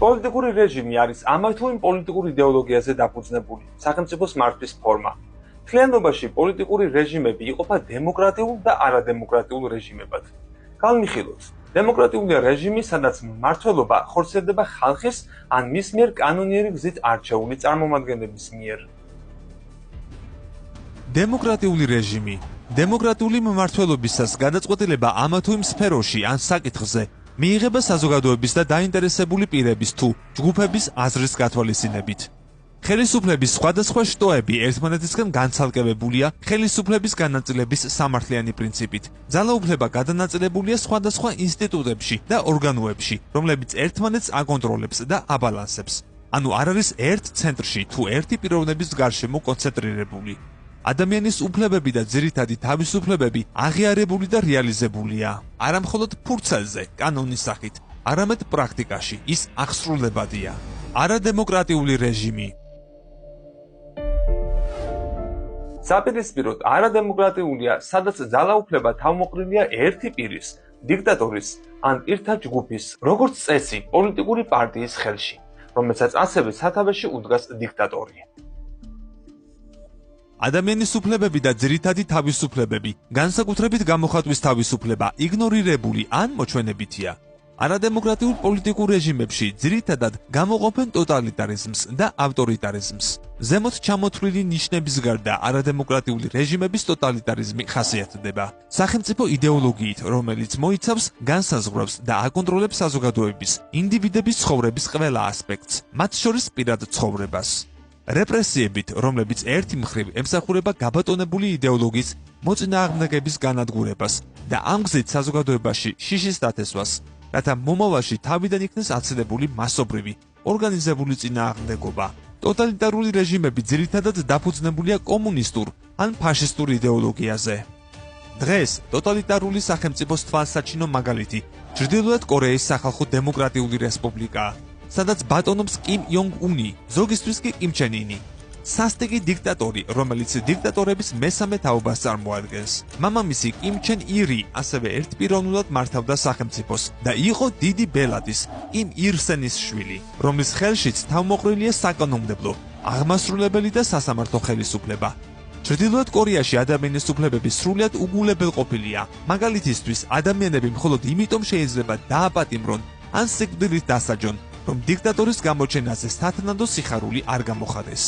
პოლიტიკური რეჟიმი არის ამა თუ იმ პოლიტიკურ იდეოლოგიაზე დაფუძნებული სახელმწიფოს მართვის ფორმა. მთლიანობაში პოლიტიკური რეჟიმები იყოფა დემოკრატიულ და არადემოკრატიულ რეჟიმებად. განვიხილოთ, დემოკრატიული რეჟიმი, სადაც მმართველობა ხორციელდება ხალხის ან მის მიერ კანონიერი გზით არჩეული წარმომადგენლების მიერ. დემოკრატიული რეჟიმი. დემოკრატიული მმართველობისას გადაწყვეტილება ამა თუ იმ სფეროში ან საკითხზე მიიღება საზოგადოების და დაინტერესებული პირების თუ ჯგუფების აზრის გათვალისწინებით. ხელისუფლების სხვადასხვა შტოები ერთმანეთისგან განცალკევებულია ხელისუფლების განაწილების სამართლიანი პრინციპით. ძალაუფლება გადანაწილებულია სხვადასხვა ინსტიტუტებში და ორგანოებში, რომლებიც ერთმანეთს აკონტროლებს და აბალანსებს. ანუ არ არის ერთ ცენტრში თუ ერთი პიროვნების გარშემო კონცენტრირებული. ადამიანის უფლებები და ძირითადი თავისუფლებები აღიარებული და რეალიზებულია. არა მხოლოდ ფურცელზე, კანონის სახით, არამედ პრაქტიკაში ის აღსრულებადია. არადემოკრატიული რეჟიმი. საპირისპიროდ არადემოკრატიულია, სადაც ძალაუფლება თავმოყრილია ერთი პირის, დიქტატორის ან პირთა ჯგუფის, როგორც წესი, პოლიტიკური პარტიის ხელში, რომელსაც ასევე სათავეში უდგას დიქტატორი. ადამიანის უფლებები და ძირითადი თავისუფლებები, განსაკუთრებით გამოხატვის თავისუფლება, იგნორირებული ან მოჩვენებითია. არადემოკრატიულ პოლიტიკურ რეჟიმებში ძირითადად გამოყოფენ ტოტალიტარიზმს და ავტორიტარიზმს. ზემოთ ჩამოთვლილი ნიშნების გარდა არადემოკრატიული რეჟიმების ტოტალიტარიზმი ხასიათდება სახელმწიფო იდეოლოგიით, რომელიც მოიცავს, განსაზღვრავს და აკონტროლებს საზოგადოების, ინდივიდების ცხოვრების ყველა ასპექტს, მათ შორის პირად ცხოვრებას. რეპრესიებით, რომლებიც ერთი მხრივ ემსახურება გაბატონებული იდეოლოგიის მოწინააღმდეგების განადგურებას და ამ გზით საზოგადოებაში შიშის დათესვას, რათა მომავალში თავიდან იქნეს აცილებული მასობრივი, ორგანიზებული წინააღმდეგობა. ტოტალიტარული რეჟიმები ძირითადად დაფუძნებულია კომუნისტურ ან ფაშისტურ იდეოლოგიაზე. დღეს ტოტალიტარული სახელმწიფოს თვალსაჩინო მაგალითი ჩრდილოეთ კორეის სახალხო დემოკრატიული რესპუბლიკაა, სადაც ბატონობს კიმ იონგ უნი, ზოგისთვის კი კიმ ჩენ ინი. სასტიკი დიქტატორი, რომელიც დიქტატორების მესამე თაობას წარმოადგენს. მამამისი კიმ ჩენ ირი ასევე ერთპიროვნულად მართავდა სახელმწიფოს და იყო დიდი ბელადის, კიმ ირ სენის შვილი, რომლის ხელშიც თავმოყრილია საკანონმდებლო, აღმასრულებელი და სასამართლო ხელისუფლება. ჩრდილოეთ კორეაში ადამიანის უფლებები სრულიად უგულებელყოფილია. მაგალითისთვის, ადამიანები მხოლოდ იმიტომ შეიძლება დააპატიმრონ ან სიკვდილით დასაჯონ, რომ დიქტატორის გამოჩენაზე სათანადო სიხარული არ გამოხატეს.